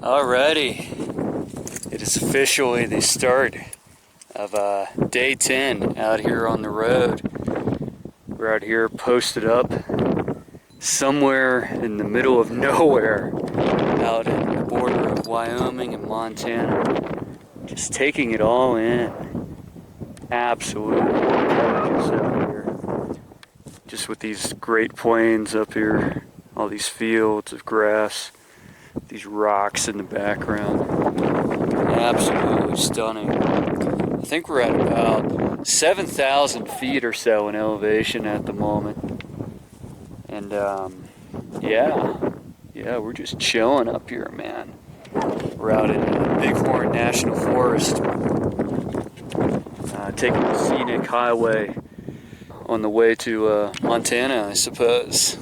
Alrighty, it is officially the start of day 10 out here on the road. We're out here posted up somewhere in the middle of nowhere out at the border of Wyoming and Montana. Just taking it all in. Absolutely gorgeous out here. Just with these great plains up here, all these fields of grass. These rocks in the background, absolutely stunning. I think we're at about 7,000 feet or so in elevation at the moment. And yeah, we're just chilling up here, man. We're out in Bighorn National Forest, taking the scenic highway on the way to Montana, I suppose.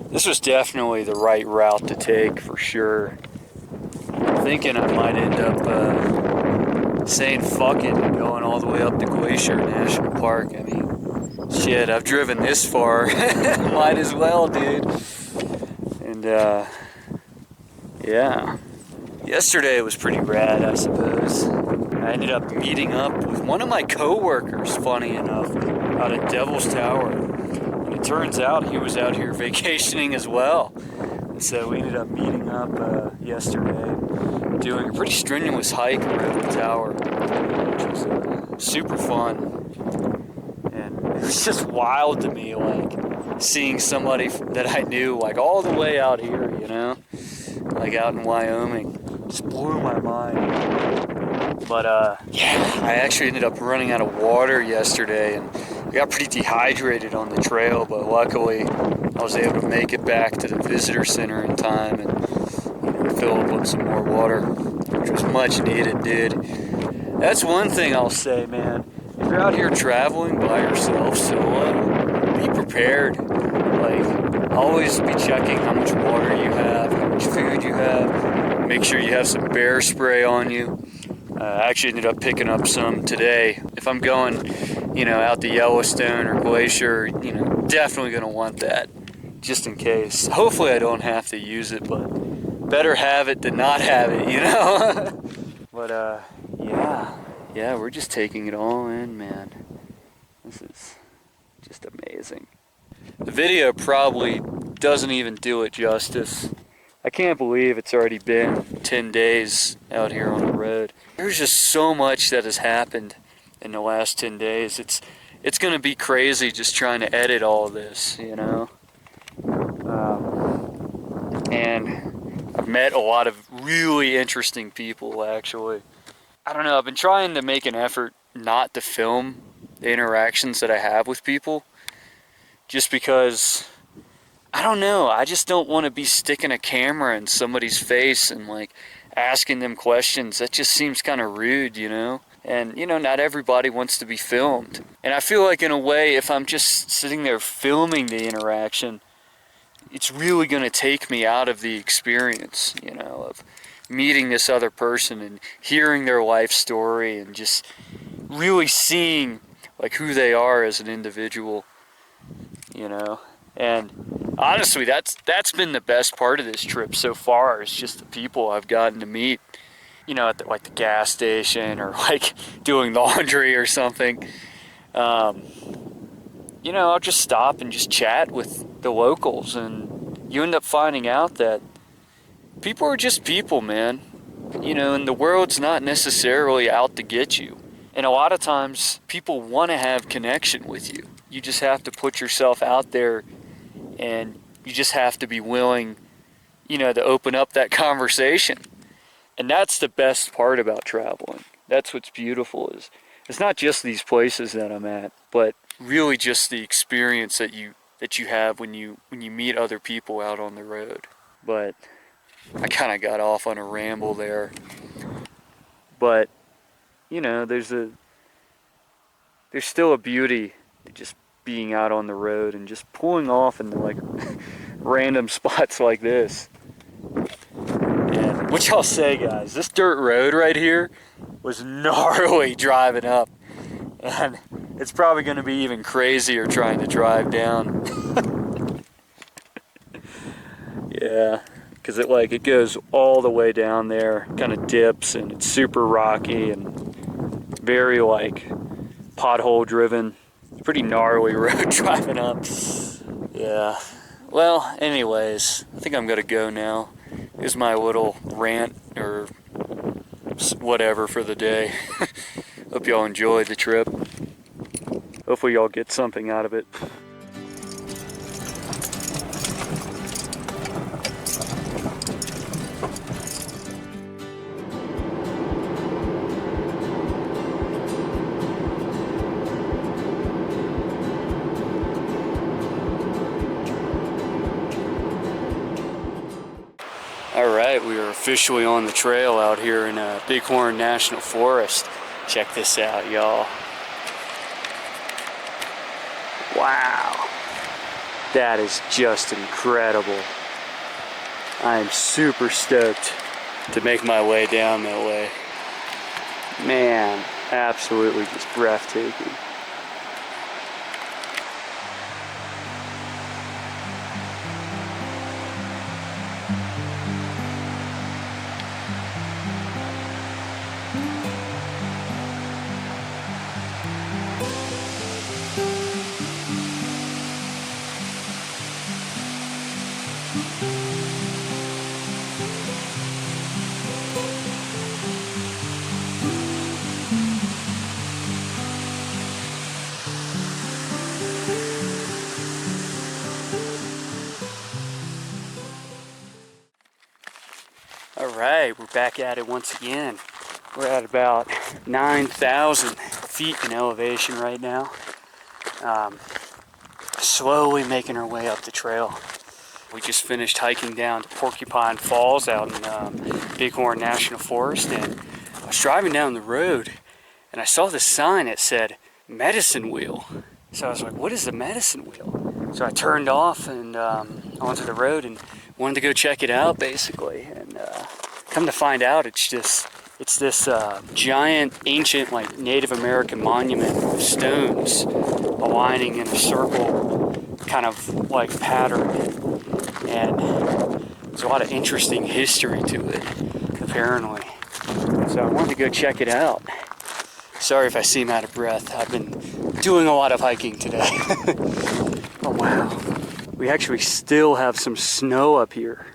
This was definitely the right route to take for sure. I'm thinking I might end up saying fuck it and going all the way up to Glacier National Park. I mean, shit, I've driven this far. Might as well, dude. And yeah. Yesterday was pretty rad, I suppose. I ended up meeting up with one of my co-workers, funny enough, out at Devil's Tower. It turns out he was out here vacationing as well. And so we ended up meeting up yesterday, doing a pretty strenuous hike around the tower, which was super fun. And it was just wild to me, like, seeing somebody that I knew, like, all the way out here, you know? Like, out in Wyoming. Just blew my mind. But, yeah, I actually ended up running out of water yesterday, and I got pretty dehydrated on the trail, but luckily I was able to make it back to the visitor center in time and fill up on some more water, which was much needed, dude. That's one thing I'll say, man. If you're out here traveling by yourself, solo, be prepared. Like, always be checking how much water you have, how much food you have. Make sure you have some bear spray on you. I actually ended up picking up some today. If I'm going, out to Yellowstone or Glacier, definitely going to want that, just in case. Hopefully I don't have to use it, but better have it than not have it, But, yeah, we're just taking it all in, man. This is just amazing. The video probably doesn't even do it justice. I can't believe it's already been 10 days out here on the road. There's just so much that has happened in the last 10 days. It's going to be crazy just trying to edit all of this, And I've met a lot of really interesting people, actually. I don't know, I've been trying to make an effort not to film the interactions that I have with people, just because, I don't know, I just don't want to be sticking a camera in somebody's face and asking them questions. That just seems kind of rude, And, not everybody wants to be filmed. And I feel like in a way, if I'm just sitting there filming the interaction, it's really going to take me out of the experience, of meeting this other person and hearing their life story and just really seeing who they are as an individual, And honestly, that's been the best part of this trip so far. It's just the people I've gotten to meet, at the gas station or doing laundry or something. I'll just stop and just chat with the locals, and you end up finding out that people are just people, man. And the world's not necessarily out to get you. And a lot of times, people want to have connection with you. You just have to put yourself out there, and you just have to be willing, to open up that conversation. And that's the best part about traveling. That's what's beautiful is it's not just these places that I'm at, but really just the experience that you have when you meet other people out on the road. But I kind of got off on a ramble there. But there's still a beauty to just being out on the road and just pulling off into random spots like this. And what y'all say, guys, this dirt road right here was gnarly driving up, and it's probably going to be even crazier trying to drive down. Yeah, because it goes all the way down there, kind of dips, and it's super rocky and very like pothole driven. Pretty gnarly road driving up. Yeah. Well, anyways, I think I'm gonna go now. Here's my little rant or whatever for the day. Hope y'all enjoyed the trip. Hopefully y'all get something out of it. Alright, we are officially on the trail out here in Bighorn National Forest. Check this out, y'all. Wow. That is just incredible. I am super stoked to make my way down that way. Man, absolutely just breathtaking. Alright, we're back at it once again. We're at about 9,000 feet in elevation right now. Slowly making our way up the trail. We just finished hiking down to Porcupine Falls out in Bighorn National Forest, and I was driving down the road and I saw this sign that said Medicine Wheel. So I was like, what is the Medicine Wheel? So I turned off and onto the road and wanted to go check it out basically. And come to find out, it's this giant ancient like Native American monument with stones aligning in a circle kind of like pattern. And there's a lot of interesting history to it, apparently. So I wanted to go check it out. Sorry if I seem out of breath. I've been doing a lot of hiking today. Oh wow. We actually still have some snow up here.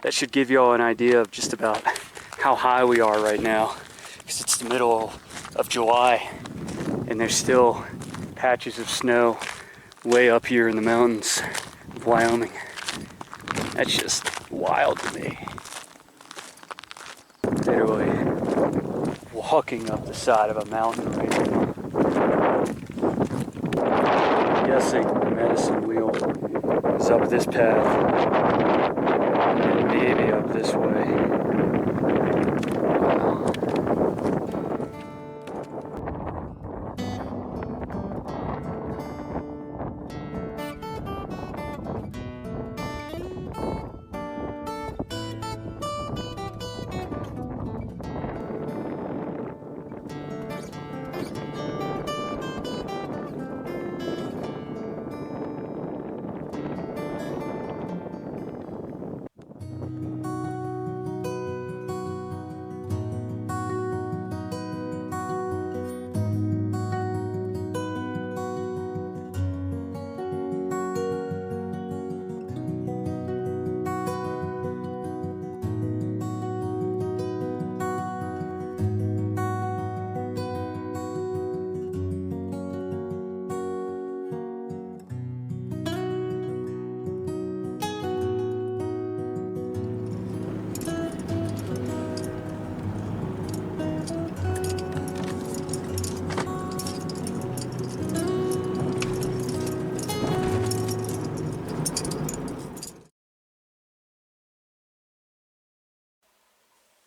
That should give you all an idea of just about how high we are right now. Because it's the middle of July and there's still patches of snow way up here in the mountains of Wyoming. That's just wild to me. Literally walking up the side of a mountain right now. I'm guessing the Medicine Wheel is up this path and maybe up this way.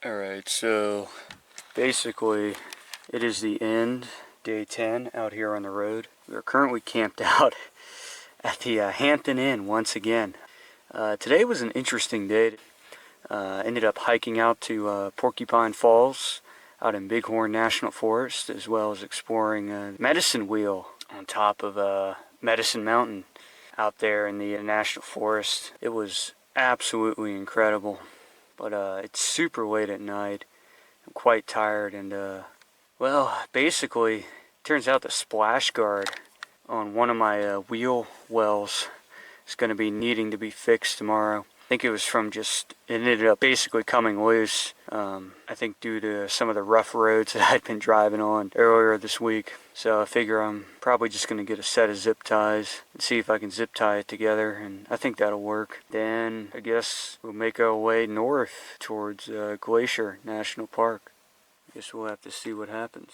Alright, so basically it is the end, day 10 out here on the road. We are currently camped out at the Hampton Inn once again. Today was an interesting day. Ended up hiking out to Porcupine Falls out in Bighorn National Forest, as well as exploring Medicine Wheel on top of Medicine Mountain out there in the National Forest. It was absolutely incredible. But it's super late at night. I'm quite tired, and well, basically, turns out the splash guard on one of my wheel wells is going to be needing to be fixed tomorrow. I think it was from it ended up basically coming loose, I think due to some of the rough roads that I'd been driving on earlier this week. So I figure I'm probably just going to get a set of zip ties and see if I can zip tie it together, and I think that'll work. Then I guess we'll make our way north towards Glacier National Park. I guess we'll have to see what happens.